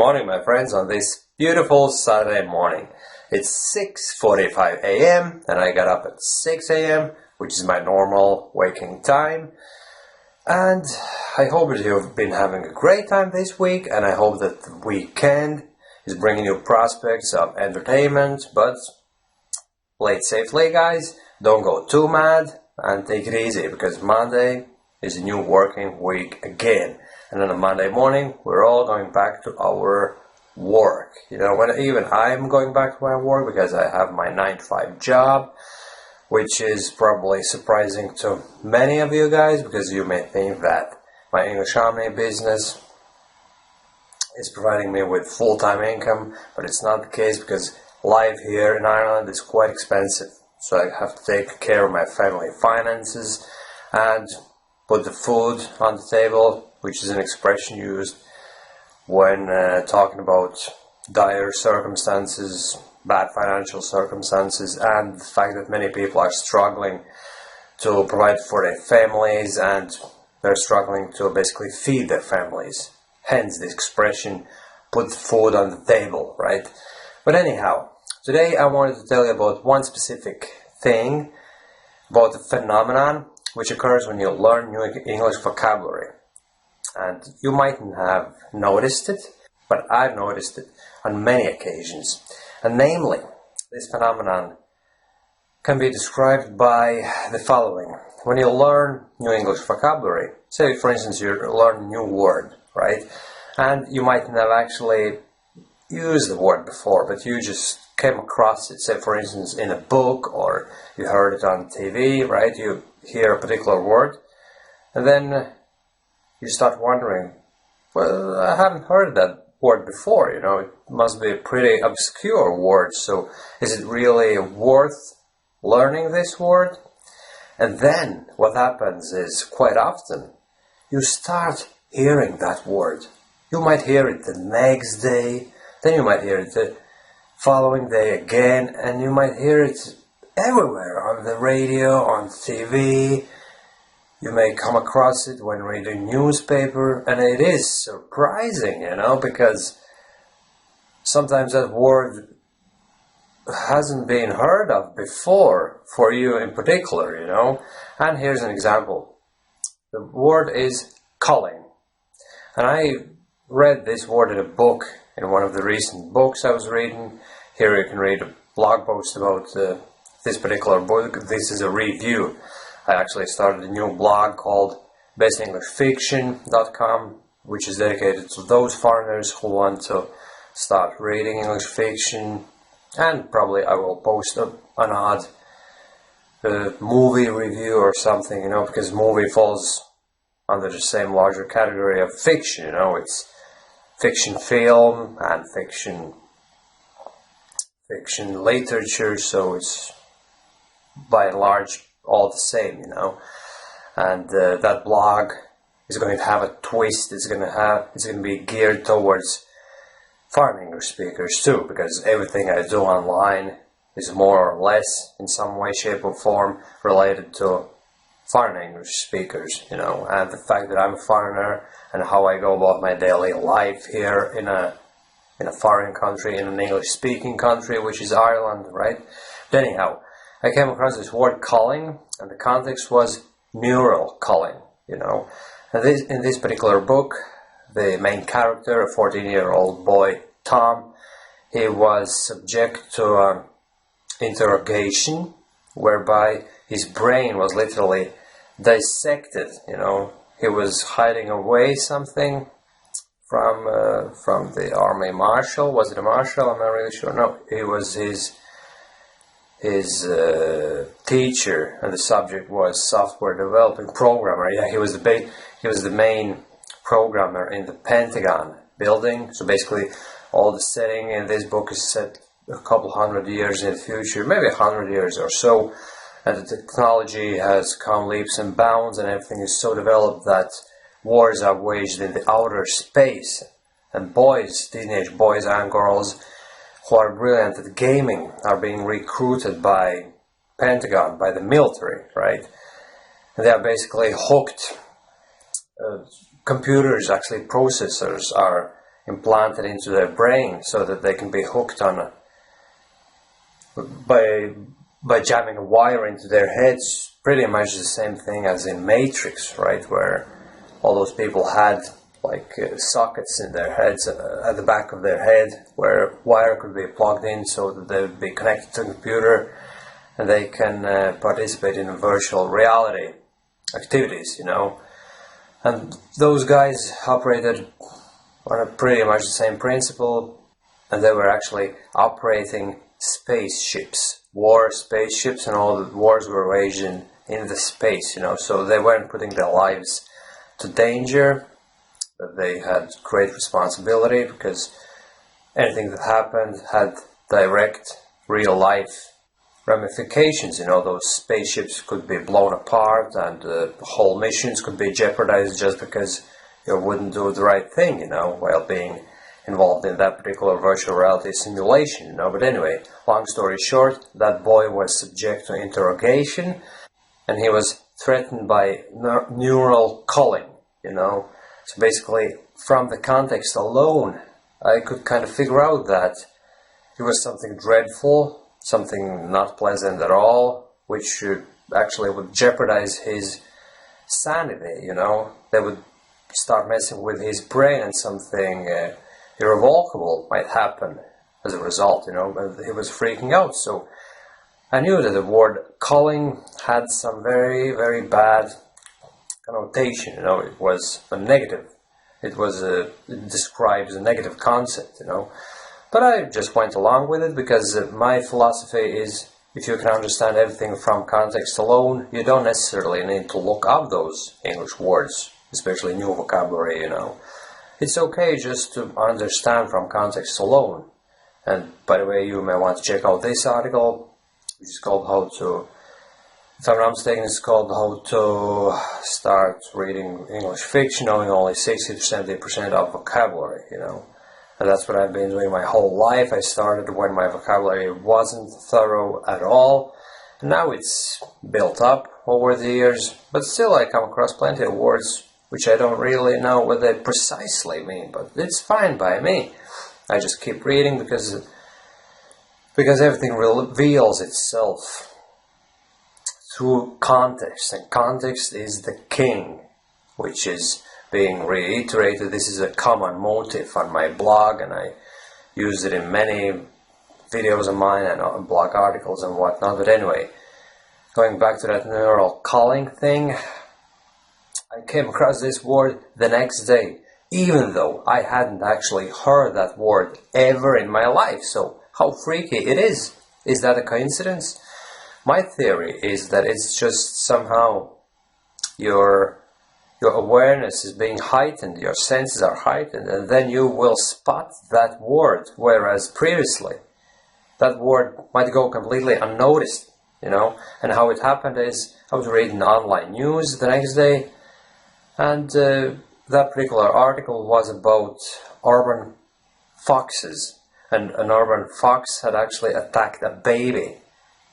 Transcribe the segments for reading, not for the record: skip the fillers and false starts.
morning, my friends, on this beautiful Saturday morning. It's 6:45 a.m. and I got up at 6 a.m., which is my normal waking time. And I hope that you've been having a great time this week, and I hope that the weekend is bringing you prospects of entertainment, but play it safely, guys. Don't go too mad and take it easy, because Monday is a new working week again. And on a Monday morning, we're all going back to our work. You know, when even I'm going back to my work because I have my 9-to-5 job, which is probably surprising to many of you guys, because you may think that my English Omni business is providing me with full-time income, but it's not the case, because life here in Ireland is quite expensive. So I have to take care of my family finances and put the food on the table, which is an expression used when talking about dire circumstances, bad financial circumstances, and the fact that many people are struggling to provide for their families, and they're struggling to basically feed their families. Hence the expression, put food on the table, right? But anyhow, today I wanted to tell you about one specific thing, about the phenomenon which occurs when you learn new English vocabulary. And you mightn't have noticed it, but I've noticed it on many occasions. And namely, this phenomenon can be described by the following. When you learn new English vocabulary, say for instance you learn a new word, right? And you mightn't have actually used the word before, but you just came across it, say for instance in a book, or you heard it on TV, right? You hear a particular word, and then you start wondering, well, I haven't heard that word before, you know, it must be a pretty obscure word, so is it really worth learning this word? And then what happens is, quite often, you start hearing that word. You might hear it the next day, then you might hear it the following day again, and you might hear it everywhere, on the radio, on TV. You may come across it when reading newspaper, and it is surprising, you know, because sometimes that word hasn't been heard of before, for you in particular, you know. And here's an example. The word is culling. And I read this word in a book, in one of the recent books I was reading. Here you can read a blog post about this particular book. This is a review. I actually started a new blog called bestenglishfiction.com, which is dedicated to those foreigners who want to start reading English fiction, and probably I will post an odd movie review or something, you know, because movie falls under the same larger category of fiction, you know. It's fiction film and fiction literature, so it's by and large all the same, you know. And that blog is going to have a twist. It's going to be geared towards foreign English speakers too, because everything I do online is more or less in some way, shape or form related to foreign English speakers, you know. And the fact that I'm a foreigner and how I go about my daily life here in a foreign country, in an English speaking country, which is Ireland, right? But anyhow, I came across this word culling, and the context was neural culling, you know. And in this particular book, the main character, a 14-year-old boy, Tom, he was subject to interrogation, whereby his brain was literally dissected, you know. He was hiding away something from the army marshal. Was it a marshal? I'm not really sure. No, it was his teacher, and the subject was software developing programmer. Yeah, he was the main programmer in the Pentagon building. So basically, all the setting in this book is set a couple hundred years in the future, maybe 100 years or so. And the technology has come leaps and bounds, and everything is so developed that wars are waged in the outer space. And boys, teenage boys and girls, who are brilliant at gaming, are being recruited by Pentagon, by the military, right? And they are basically hooked. Computers, actually processors, are implanted into their brain so that they can be hooked on by jamming a wire into their heads. Pretty much the same thing as in Matrix, right, where all those people had like sockets in their heads, at the back of their head, where wire could be plugged in so that they would be connected to the computer and they can participate in virtual reality activities, you know. And those guys operated on pretty much the same principle, and they were actually operating spaceships, war spaceships, and all the wars were waged in the space, you know. So they weren't putting their lives to danger, but they had great responsibility because anything that happened had direct, real life ramifications. You know, those spaceships could be blown apart and whole missions could be jeopardized just because you wouldn't do the right thing, you know, while being involved in that particular virtual reality simulation, you know. But anyway, long story short, that boy was subject to interrogation and he was threatened by neural culling, you know. So basically, from the context alone, I could kind of figure out that it was something dreadful, something not pleasant at all, which actually would jeopardize his sanity, you know. They would start messing with his brain and something irrevocable might happen as a result, you know. And he was freaking out, so I knew that the word culling had some very, very bad connotation, you know. It was a negative. It describes a negative concept, you know. But I just went along with it because my philosophy is, if you can understand everything from context alone, you don't necessarily need to look up those English words, especially new vocabulary, you know. It's okay just to understand from context alone. And by the way, you may want to check out this article, which is called How to, if I'm not mistaken, it's called How to Start Reading English Fiction Knowing Only 60 to 70% of Vocabulary, you know. And that's what I've been doing my whole life. I started when my vocabulary wasn't thorough at all. And now it's built up over the years, but still I come across plenty of words which I don't really know what they precisely mean, but it's fine by me. I just keep reading because everything reveals itself through context, and context is the king, which is being reiterated. This is a common motif on my blog, and I use it in many videos of mine and blog articles and whatnot. But anyway, going back to that neural culling thing, I came across this word the next day, even though I hadn't actually heard that word ever in my life. So how freaky it is. Is that a coincidence? My theory is that it's just somehow your awareness is being heightened, your senses are heightened, and then you will spot that word, whereas previously that word might go completely unnoticed, you know. And how it happened is I was reading online news the next day, and that particular article was about urban foxes, and an urban fox had actually attacked a baby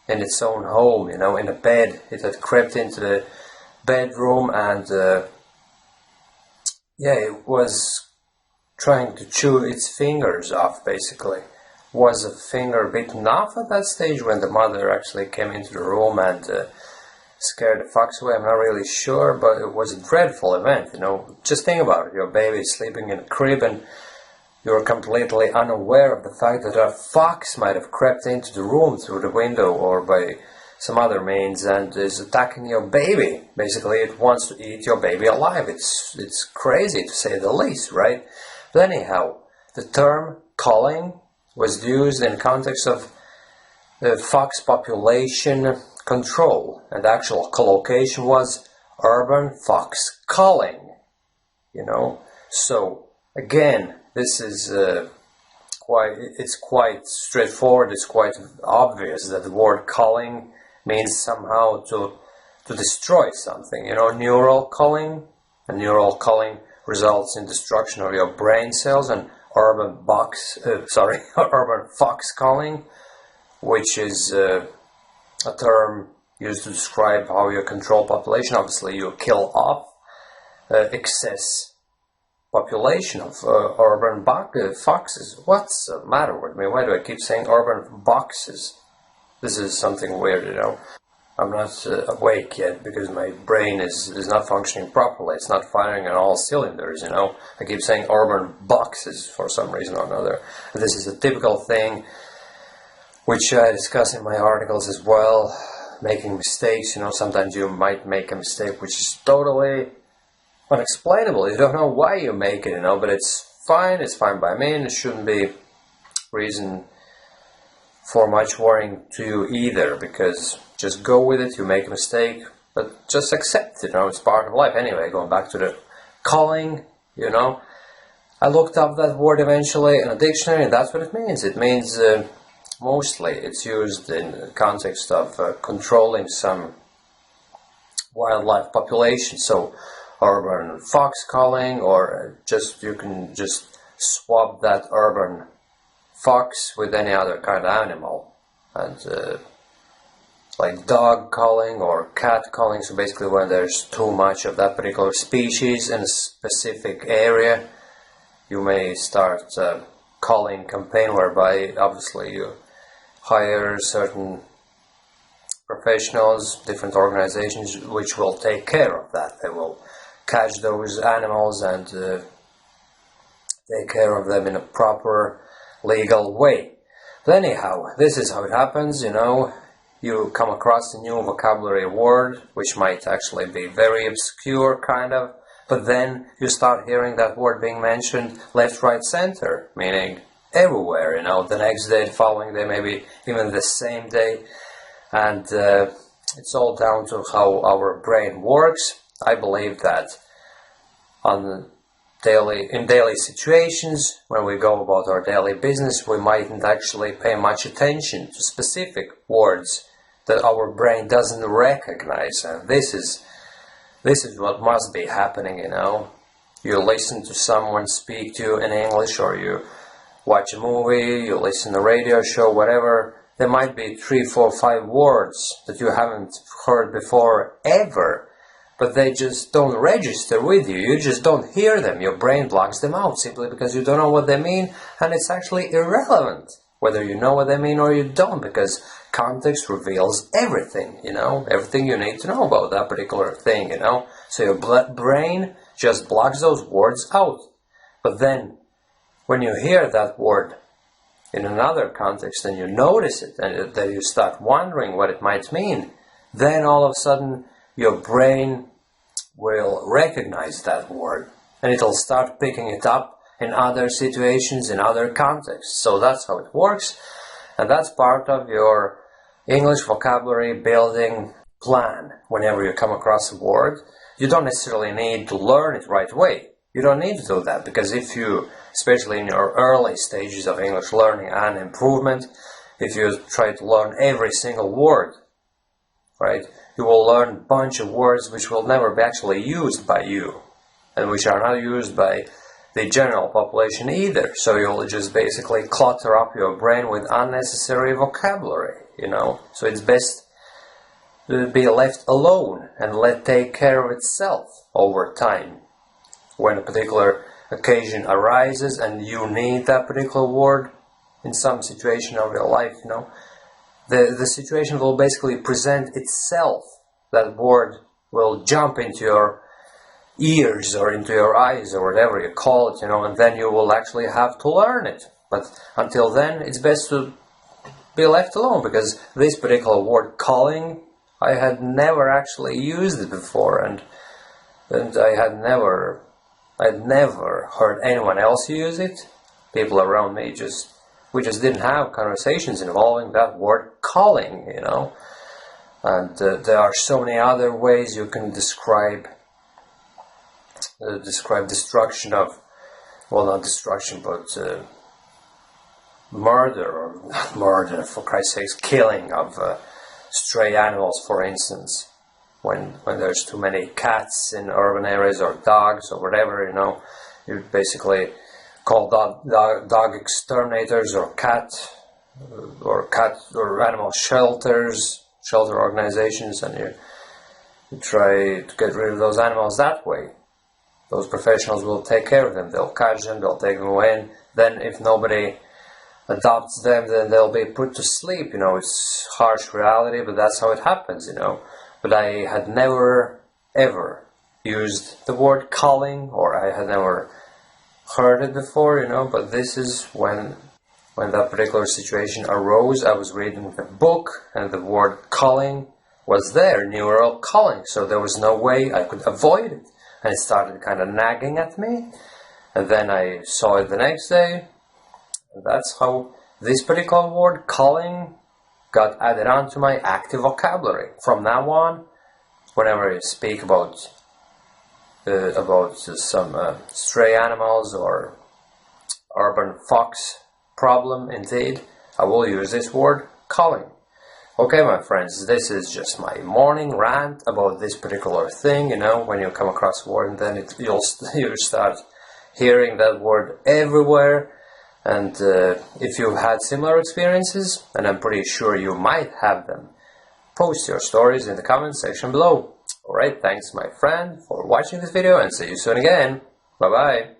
in its own home, you know, in a bed. It had crept into the bedroom and it was trying to chew its fingers off, basically. Was a finger bitten off at that stage when the mother actually came into the room and scared the fox away? I'm not really sure, but it was a dreadful event, you know. Just think about it. Your baby is sleeping in a crib and you're completely unaware of the fact that a fox might have crept into the room through the window or by some other means and is attacking your baby. Basically, it wants to eat your baby alive. It's crazy to say the least, right? But anyhow, the term culling was used in context of the fox population control, and the actual collocation was urban fox culling, you know. So again, this is quite straightforward. It's quite obvious that the word culling means somehow to destroy something, you know. Neural culling, and neural culling results in destruction of your brain cells, and urban fox culling, which is a term used to describe how you control population. Obviously, you kill off excess population of urban foxes. What's the matter with me? Why do I keep saying urban boxes? This is something weird, you know. I'm not awake yet because my brain is not functioning properly. It's not firing on all cylinders, you know. I keep saying urban boxes for some reason or another. This is a typical thing which I discuss in my articles as well. Making mistakes, you know, sometimes you might make a mistake which is totally unexplainable. You don't know why you make it, you know, but it's fine by me, and it shouldn't be reason for much worrying to you either, because just go with it. You make a mistake, but just accept it, you know, it's part of life. Anyway, going back to the calling, you know, I looked up that word eventually in a dictionary, and that's what it means. It means mostly it's used in the context of controlling some wildlife population, so urban fox calling, or just you can just swap that urban fox with any other kind of animal, and like dog calling or cat calling. So basically when there's too much of that particular species in a specific area, you may start a calling campaign whereby obviously you hire certain professionals, different organizations which will take care of that. They will catch those animals and take care of them in a proper legal way. But anyhow, this is how it happens, you know. You come across a new vocabulary word which might actually be very obscure kind of, but then you start hearing that word being mentioned left, right, center, meaning everywhere, you know, the next day, the following day, maybe even the same day. And it's all down to how our brain works. I believe that in daily situations, when we go about our daily business, we mightn't actually pay much attention to specific words that our brain doesn't recognize. And this is what must be happening, you know. You listen to someone speak to you in English, or you watch a movie, you listen to a radio show, whatever. There might be 3, 4, 5 words that you haven't heard before ever, but they just don't register with you. You just don't hear them. Your brain blocks them out simply because you don't know what they mean, and it's actually irrelevant whether you know what they mean or you don't, because context reveals everything, you know, everything you need to know about that particular thing, you know. So your brain just blocks those words out. But then when you hear that word in another context and you notice it, and then you start wondering what it might mean, then all of a sudden your brain will recognize that word, and it'll start picking it up in other situations, in other contexts. So that's how it works, and that's part of your English vocabulary building plan. Whenever you come across a word, you don't necessarily need to learn it right away. You don't need to do that, because if you, especially in your early stages of English learning and improvement, if you try to learn every single word, right, you will learn a bunch of words which will never be actually used by you, and which are not used by the general population either. So you'll just basically clutter up your brain with unnecessary vocabulary, you know. So it's best to be left alone and let take care of itself over time. When a particular occasion arises and you need that particular word in some situation of your life, you know, the situation will basically present itself. That word will jump into your ears or into your eyes or whatever you call it, you know, and then you will actually have to learn it. But until then, it's best to be left alone, because this particular word calling, I had never actually used it before, and I'd never heard anyone else use it. People around me we just didn't have conversations involving that word calling, you know. And there are so many other ways you can describe destruction of, well, not destruction, but murder, or not murder, for Christ's sakes, killing of stray animals, for instance. When there's too many cats in urban areas, or dogs, or whatever, you know, you basically call dog exterminators, or animal shelter organizations, and you try to get rid of those animals that way. those professionals will take care of them. They'll catch them, they'll take them away, and then if nobody adopts them, then they'll be put to sleep. You know, it's harsh reality, but that's how it happens, you know. But I had never, ever used the word culling, or I had never heard it before, you know, but this is when that particular situation arose. I was reading the book, and the word culling was there, neural culling, so there was no way I could avoid it. And it started kind of nagging at me, and then I saw it the next day. And that's how this particular word, culling, got added on to my active vocabulary. From now on, whenever I speak about some stray animals or urban fox problem, indeed, I will use this word, culling. Okay, my friends, this is just my morning rant about this particular thing. You know, when you come across a word, and then you'll start hearing that word everywhere. And if you've had similar experiences, and I'm pretty sure you might have them, post your stories in the comment section below. Alright, thanks my friend for watching this video, and see you soon again. Bye bye.